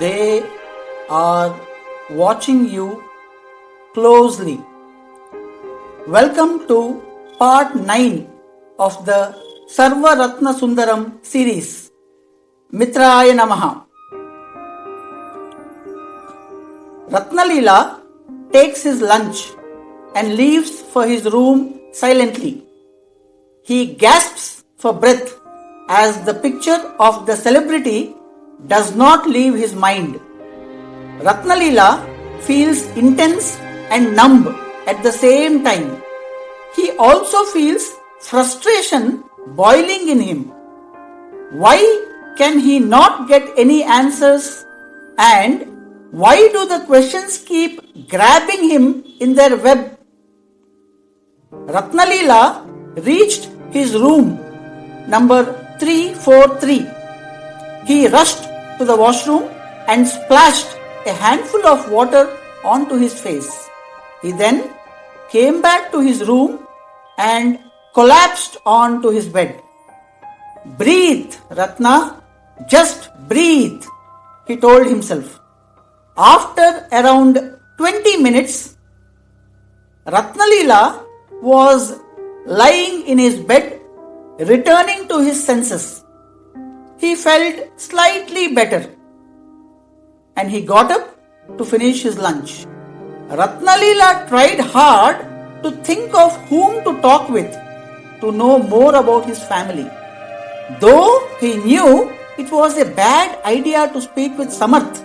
They are watching you closely. Welcome to part 9 of the Sarva Ratna Sundaram series. Mitraaya namaha. Ratnalila takes his lunch and leaves for his room silently. He gasps for breath as the picture of the celebrity does not leave his mind. Ratnalila feels intense and numb at the same time. He also feels frustration boiling in him. Why can he not get any answers, and why do the questions keep grabbing him in their web? Ratnalila reached his room number 343. He rushed to the washroom and splashed a handful of water onto his face. He then came back to his room and collapsed onto his bed. "Breathe, Ratna, just breathe," he told himself. After around 20 minutes, Ratnalila was lying in his bed, returning to his senses. He felt slightly better and he got up to finish his lunch. Ratnalila tried hard to think of whom to talk with to know more about his family. Though he knew it was a bad idea to speak with Samarth,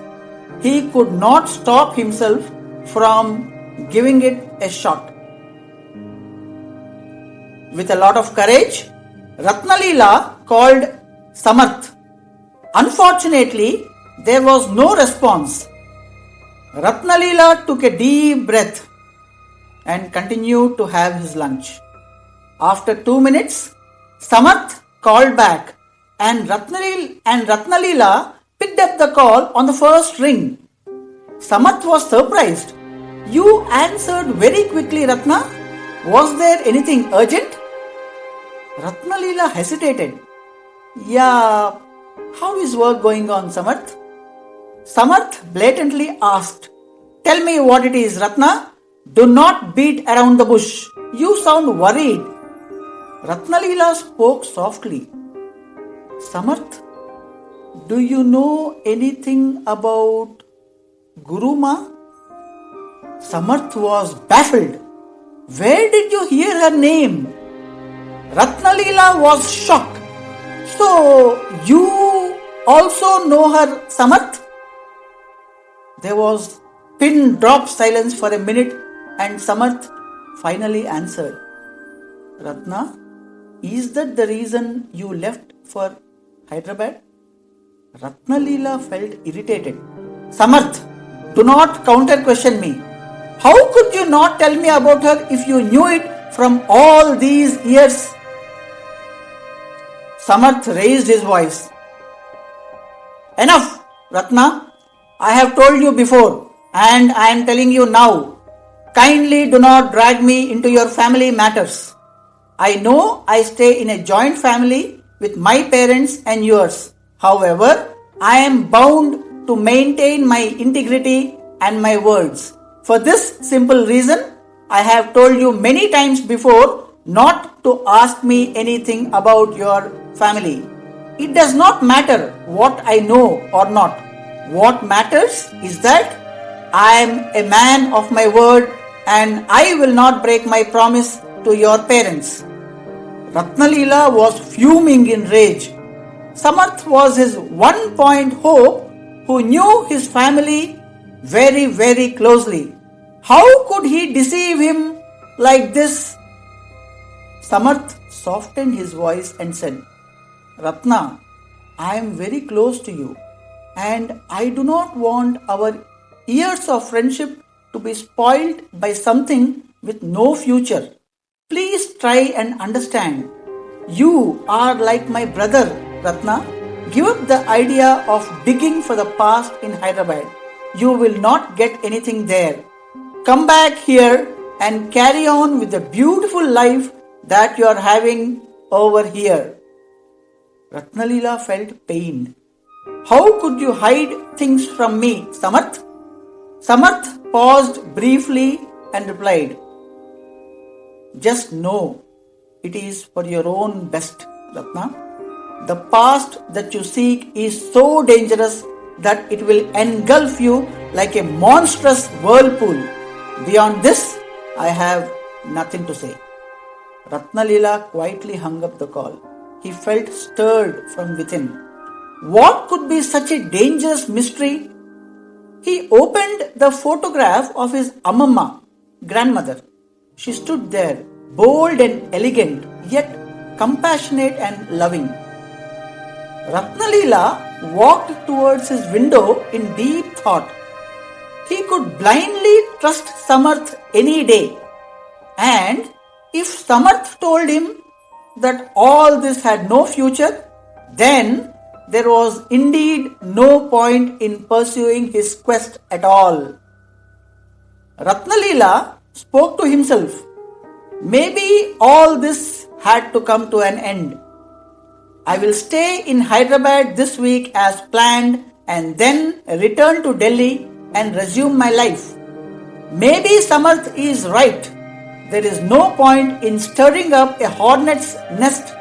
he could not stop himself from giving it a shot. With a lot of courage, Ratnalila called Samarth. Unfortunately, there was no response. Ratnalila took a deep breath and continued to have his lunch. After 2 minutes, Samarth called back and Ratnalila picked up the call on the first ring. Samarth was surprised. "You answered very quickly, Ratna. Was there anything urgent?" Ratnalila hesitated. "Yeah, how is work going on, Samarth?" Samarth blatantly asked, "Tell me what it is, Ratna. Do not beat around the bush. You sound worried." Ratnalila spoke softly. "Samarth, do you know anything about Guruma?" Samarth was baffled. Where did you hear her name? Ratnalila was shocked. "So, you also know her, Samarth?" There was pin-drop silence for a minute and Samarth finally answered, "Ratna, is that the reason you left for Hyderabad?" Ratnalila felt irritated. "Samarth, do not counter-question me. How could you not tell me about her if you knew it from all these years?" Samarth raised his voice. "Enough, Ratna. I have told you before and I am telling you now. Kindly do not drag me into your family matters. I know I stay in a joint family with my parents and yours. However, I am bound to maintain my integrity and my words. For this simple reason, I have told you many times before not to ask me anything about your family. It does not matter what I know or not. What matters is that I am a man of my word and I will not break my promise to your parents." Ratnalila was fuming in rage. Samarth was his one-point hope who knew his family very, very closely. How could he deceive him like this? Samarth softened his voice and said, "Ratna, I am very close to you and I do not want our years of friendship to be spoiled by something with no future. Please try and understand. You are like my brother, Ratna. Give up the idea of digging for the past in Hyderabad. You will not get anything there. Come back here and carry on with the beautiful life that you are having over here." Ratnalila felt pained. How could you hide things from me, Samarth? Samarth paused briefly and replied, just know it is for your own best, Ratna. The past that you seek is so dangerous that it will engulf you like a monstrous whirlpool. Beyond this, I have nothing to say. Ratnalila quietly hung up the call. He felt stirred from within. What could be such a dangerous mystery? He opened the photograph of his Amamma, grandmother. She stood there, bold and elegant, yet compassionate and loving. Ratnalila walked towards his window in deep thought. He could blindly trust Samarth any day. And if Samarth told him that all this had no future, then there was indeed no point in pursuing his quest at all. Ratnalila spoke to himself. Maybe all this had to come to an end. I will stay in Hyderabad this week as planned and then return to Delhi and resume my life. Maybe Samarth is right. There is no point in stirring up a hornet's nest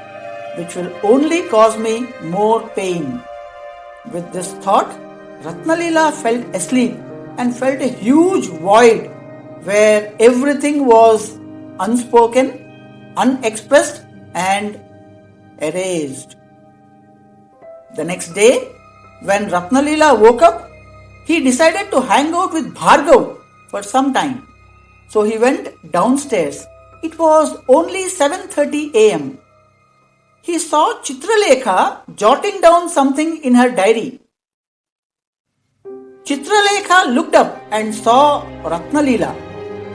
which will only cause me more pain. With this thought, Ratnalila fell asleep and felt a huge void where everything was unspoken, unexpressed and erased. The next day, when Ratnalila woke up, he decided to hang out with Bhargav for some time. So he went downstairs. It was only 7:30 a.m. He saw Chitralekha jotting down something in her diary. Chitralekha looked up and saw Ratnalila.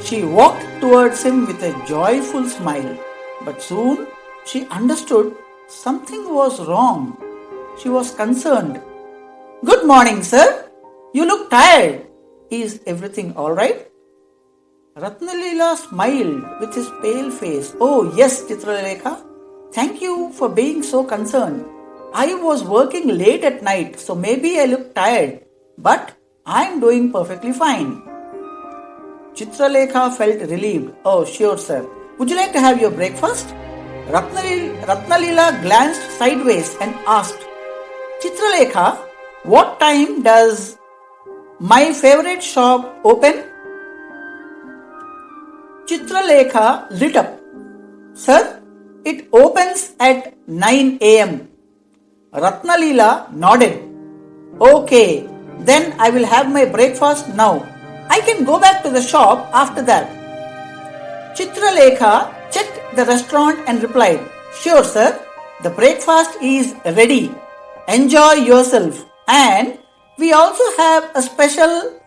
She walked towards him with a joyful smile. But soon she understood something was wrong. She was concerned. Good morning, sir. You look tired. Is everything alright? Ratnalila smiled with his pale face. Oh yes, Chitralekha. Thank you for being so concerned. I was working late at night, so maybe I look tired. But I am doing perfectly fine. Chitralekha felt relieved. Oh, sure, sir. Would you like to have your breakfast? Ratnalila glanced sideways and asked, Chitralekha, what time does my favorite shop open? Chitralekha lit up. Sir, it opens at 9 a.m. Ratnalila nodded. Okay, then I will have my breakfast now. I can go back to the shop after that. Chitralekha checked the restaurant and replied, Sure, sir. The breakfast is ready. Enjoy yourself. And we also have a special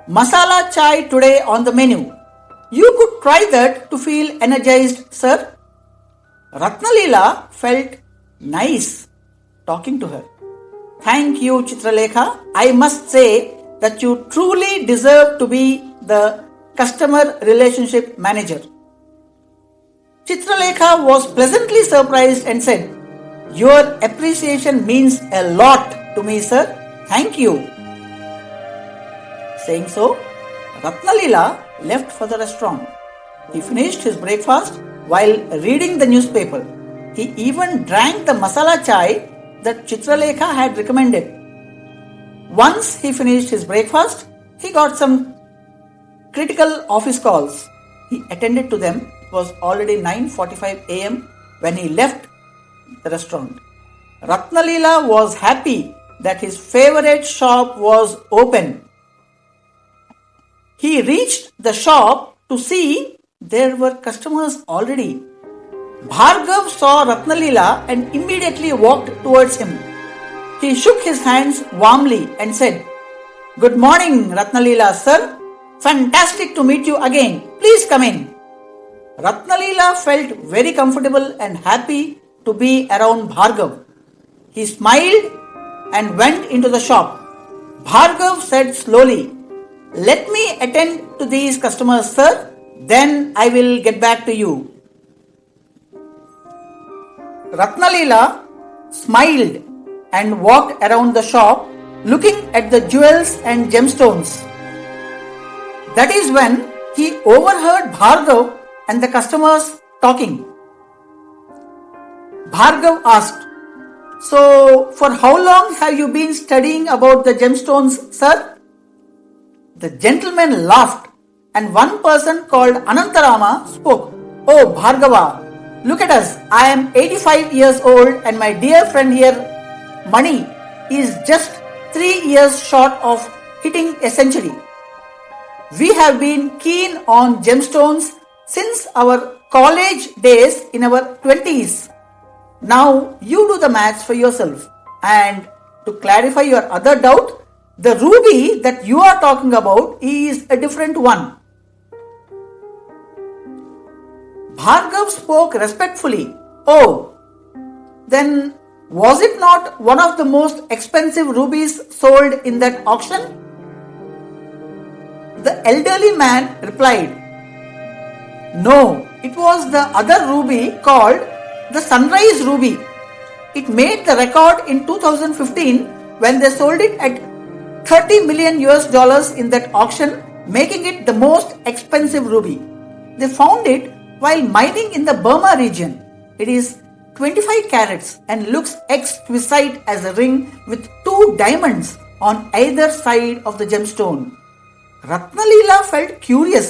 masala chai today on the menu. You could try that to feel energized, sir. Ratnalila felt nice talking to her. Thank you, Chitralekha. I must say that you truly deserve to be the customer relationship manager. Chitralekha was pleasantly surprised and said, Your appreciation means a lot to me, sir. Thank you. Saying so, Ratnalila left for the restaurant. He finished his breakfast while reading the newspaper. He even drank the masala chai that Chitralekha had recommended. Once he finished his breakfast, he got some critical office calls. He attended to them. It was already 9:45 a.m. when he left the restaurant. Ratnalila was happy that his favorite shop was open. He reached the shop to see there were customers already. Bhargav saw Ratnalila and immediately walked towards him. He shook his hands warmly and said, Good morning, Ratnalila, sir. Fantastic to meet you again. Please come in. Ratnalila felt very comfortable and happy to be around Bhargav. He smiled and went into the shop. Bhargav said slowly, Let me attend to these customers, sir. Then I will get back to you. Ratnalila smiled and walked around the shop looking at the jewels and gemstones. That is when he overheard Bhargav and the customers talking. Bhargav asked, "So, for how long have you been studying about the gemstones, sir?" The gentleman laughed, and one person called Anantarama spoke. "Oh, Bhargava, look at us. I am 85 years old and my dear friend here, Mani, is just 3 years short of hitting a century. We have been keen on gemstones since our college days in our 20s. Now you do the maths for yourself. And to clarify your other doubt, the ruby that you are talking about is a different one." Bhargav spoke respectfully. "Oh, then was it not one of the most expensive rubies sold in that auction?" The elderly man replied, "No, it was the other ruby called the Sunrise Ruby. It made the record in 2015 when they sold it at $30 million in that auction, making it the most expensive ruby. They found it while mining in the Burma region. It is 25 carats and looks exquisite as a ring with 2 diamonds on either side of the gemstone." Ratnalila felt curious.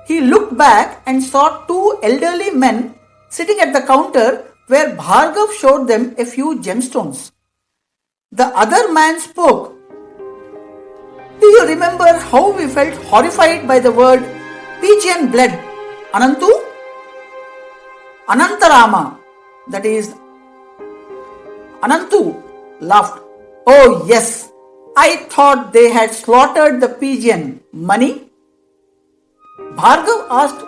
He looked back and saw 2 elderly men sitting at the counter where Bhargav showed them a few gemstones. The other man spoke. "Do you remember how we felt horrified by the word pigeon blood, Anantu?" Anantarama, that is Anantu, laughed. "Oh yes, I thought they had slaughtered the pigeon, Mani." Bhargav asked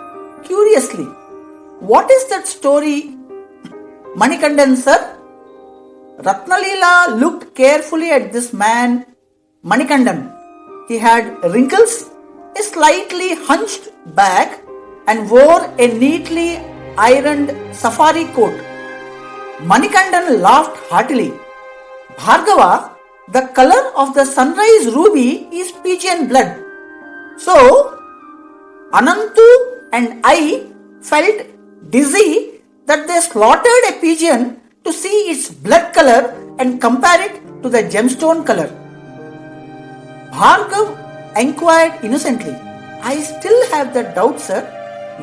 curiously, "What is that story, Manikandan, sir?" Ratnalila looked carefully at this man, Manikandan. He had wrinkles, a slightly hunched back, and wore a neatly ironed safari coat. Manikandan laughed heartily. "Bhargava, the color of the sunrise ruby is pigeon blood. So, Anantu and I felt dizzy that they slaughtered a pigeon to see its blood color and compare it to the gemstone color." Bhargav inquired innocently, "I still have that doubt, sir.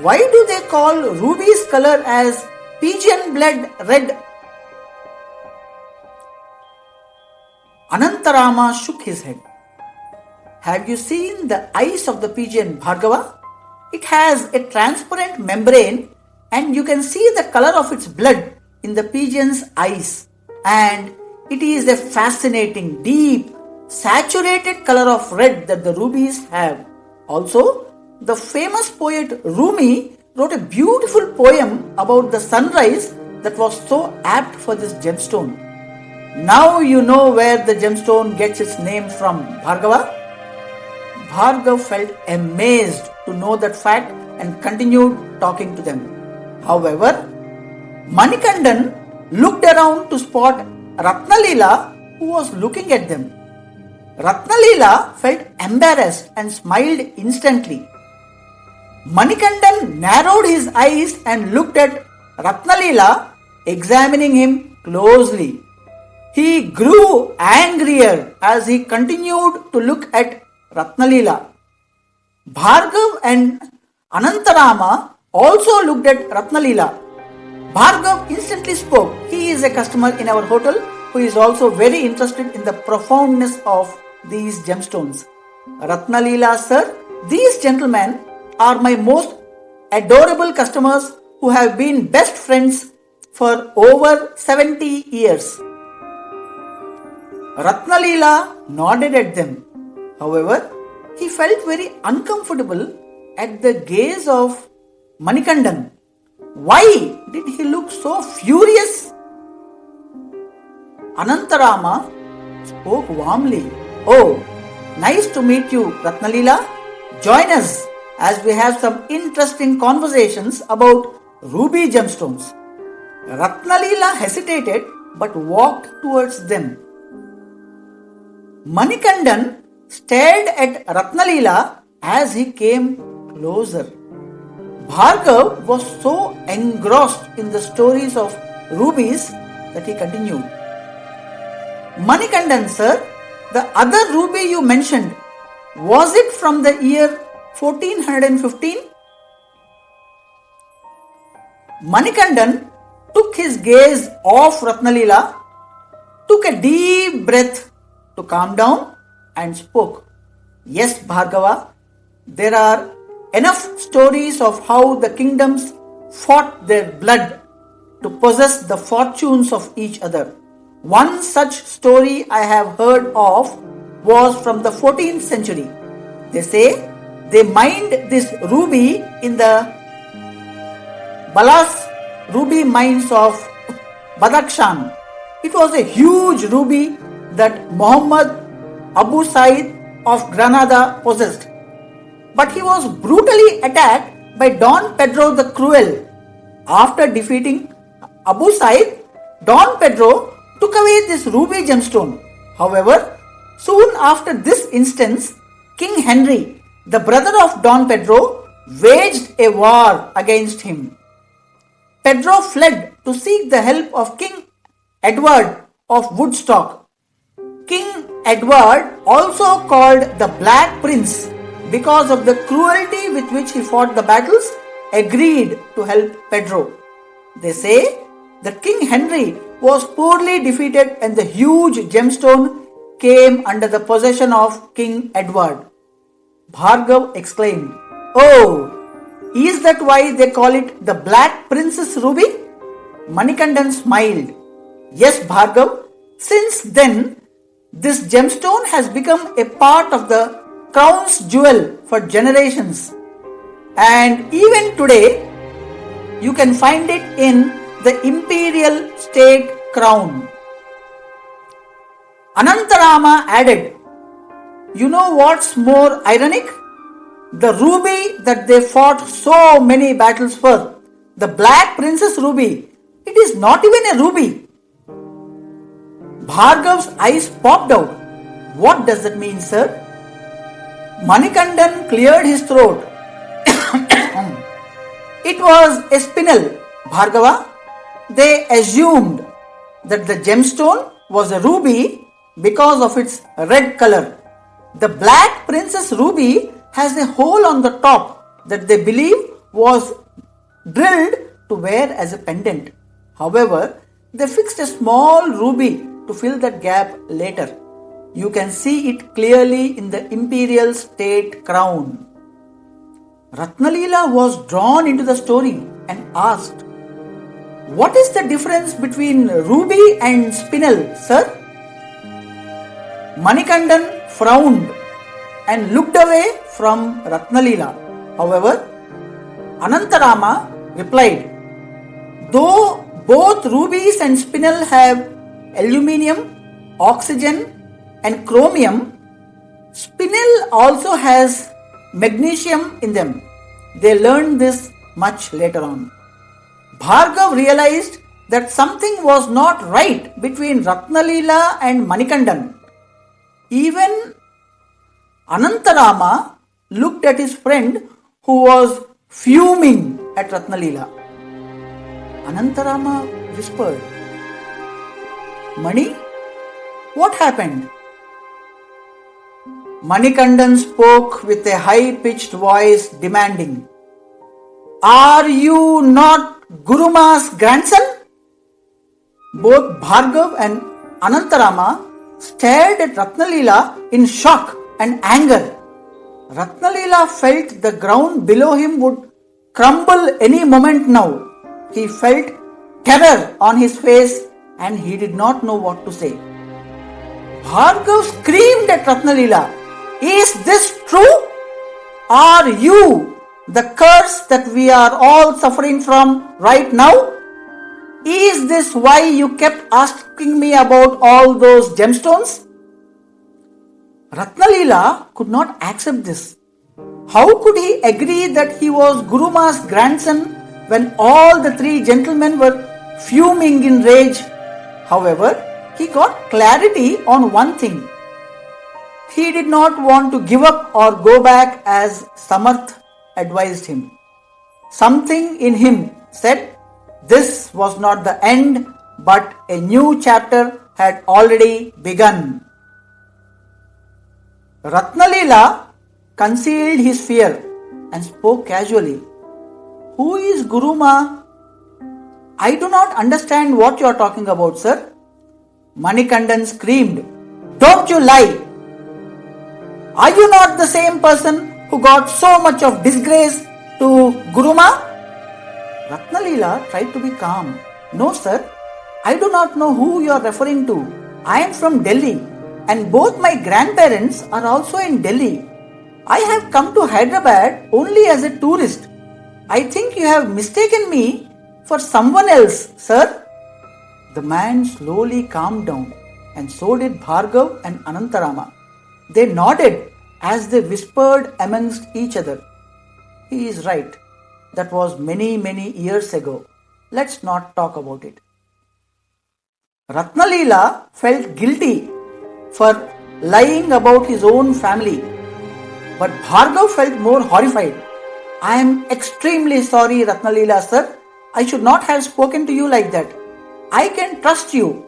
Why do they call ruby's color as pigeon blood red?" Anantarama shook his head. "Have you seen the eyes of the pigeon, Bhargava? It has a transparent membrane and you can see the color of its blood in the pigeon's eyes. And it is a fascinating, deep, saturated color of red that the rubies have. Also, the famous poet Rumi wrote a beautiful poem about the sunrise that was so apt for this gemstone. Now you know where the gemstone gets its name from, Bhargava." Bhargav felt amazed to know that fact and continued talking to them. However, Manikandan looked around to spot Ratnalila, who was looking at them. Ratnalila felt embarrassed and smiled instantly. Manikandan narrowed his eyes and looked at Ratnalila, examining him closely. He grew angrier as he continued to look at Ratnalila. Bhargav and Anantarama also looked at Ratnalila. Bhargav instantly spoke. He is a customer in our hotel who is also very interested in the profoundness of these gemstones. Ratnalila, sir, these gentlemen are my most adorable customers who have been best friends for over 70 years. Ratnalila nodded at them. However, he felt very uncomfortable at the gaze of Manikandan. Why did he look so furious? Anantarama spoke warmly. "Oh, nice to meet you, Ratnalila. Join us as we have some interesting conversations about ruby gemstones." Ratnalila hesitated but walked towards them. Manikandan stared at Ratnalila as he came closer. Bhargav was so engrossed in the stories of rubies that he continued. Manikandan, sir, the other ruby you mentioned, was it from the year 1415? Manikandan took his gaze off Ratnalila, took a deep breath to calm down and spoke. Yes, Bhargava, there are enough stories of how the kingdoms fought their blood to possess the fortunes of each other. One such story I have heard of was from the 14th century. They say they mined this ruby in the Balas ruby mines of Badakhshan. It was a huge ruby that Muhammad Abu Said of Granada possessed. But he was brutally attacked by Don Pedro the Cruel. After defeating Abu Said, Don Pedro took away this ruby gemstone. However, soon after this instance, King Henry, the brother of Don Pedro, waged a war against him. Pedro fled to seek the help of King Edward of Woodstock. King Edward, also called the Black Prince because of the cruelty with which he fought the battles, agreed to help Pedro. They say that King Henry was poorly defeated and the huge gemstone came under the possession of King Edward. Bhargav exclaimed, "Oh, is that why they call it the Black Princess Ruby?" Manikandan smiled. Yes, Bhargav, since then, this gemstone has become a part of the crown's jewel for generations. And even today, you can find it in the imperial state crown. Anantarama added, you know what's more ironic? The ruby that they fought so many battles for, the Black Princess Ruby, it is not even a ruby. Bhargav's eyes popped out. What does that mean, sir? Manikandan cleared his throat. It was a spinel, Bhargava. They assumed that the gemstone was a ruby because of its red color. The Black Princess Ruby has a hole on the top that they believe was drilled to wear as a pendant. However, they fixed a small ruby to fill that gap later. You can see it clearly in the imperial state crown. Ratnalila was drawn into the story and asked, what is the difference between ruby and spinel, sir? Manikandan frowned and looked away from Ratnalila. However, Anantarama replied, though both rubies and spinel have aluminium, oxygen and chromium, spinel also has magnesium in them. They learned this much later on. Bhargav realized that something was not right between Ratnalila and Manikandan. Even Anantarama looked at his friend who was fuming at Ratnalila. Anantarama whispered, Mani, what happened? Manikandan spoke with a high-pitched voice demanding, are you not Guruma's grandson? Both Bhargav and Anantarama stared at Ratnalila in shock and anger. Ratnalila felt the ground below him would crumble any moment now. He felt terror on his face and he did not know what to say. Bhargav screamed at Ratnalila, is this true? Are you the curse that we are all suffering from right now? Is this why you kept asking me about all those gemstones? Ratnalila could not accept this. How could he agree that he was Guruma's grandson when all the three gentlemen were fuming in rage? However, he got clarity on one thing. He did not want to give up or go back as Samarth advised him. Something in him said this was not the end, but a new chapter had already begun. Ratnalila concealed his fear and spoke casually. Who is Guru Ma? I do not understand what you are talking about, sir. Manikandan screamed. Don't you lie! Are you not the same person who got so much of disgrace to Guru Ma? Ratnalila tried to be calm. No, sir. I do not know who you are referring to. I am from Delhi and both my grandparents are also in Delhi. I have come to Hyderabad only as a tourist. I think you have mistaken me for someone else, sir. The man slowly calmed down, and so did Bhargav and Anantarama. They nodded as they whispered amongst each other. He is right. That was many years ago. Let's not talk about it. Ratnalila felt guilty for lying about his own family, but Bhargav felt more horrified. I am extremely sorry, Ratnalila sir. I should not have spoken to you like that. I can trust you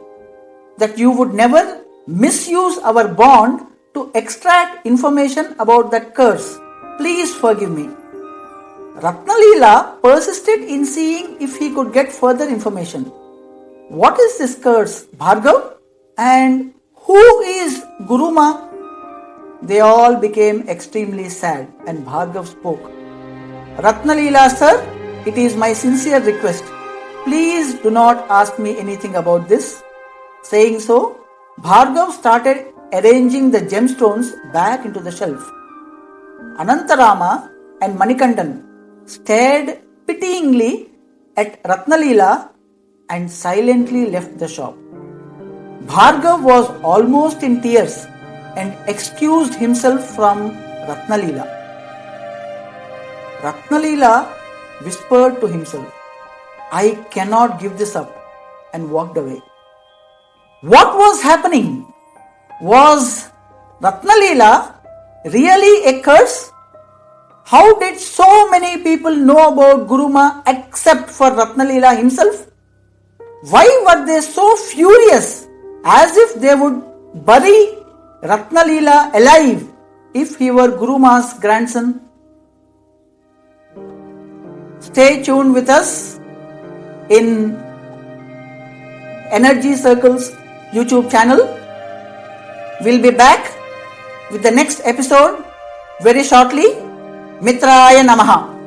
that you would never misuse our bond to extract information about that curse. Please forgive me. Ratnalila persisted in seeing if he could get further information. What is this curse, Bhargav? And who is Guru Ma? They all became extremely sad and Bhargav spoke. Ratnalila sir, it is my sincere request. Please do not ask me anything about this. Saying so, Bhargav started arranging the gemstones back into the shelf. Anantarama and Manikandan stared pityingly at Ratnalila and silently left the shop. Bhargav was almost in tears and excused himself from Ratnalila. Ratnalila whispered to himself, I cannot give this up, and walked away. What was happening? Was Ratnalila really a curse? How did so many people know about Guru Ma except for Ratnalila himself? Why were they so furious as if they would bury Ratnalila alive if he were Guru Ma's grandson? Stay tuned with us in Energy Circles YouTube channel. We'll be back with the next episode very shortly. Mitraaya namaha.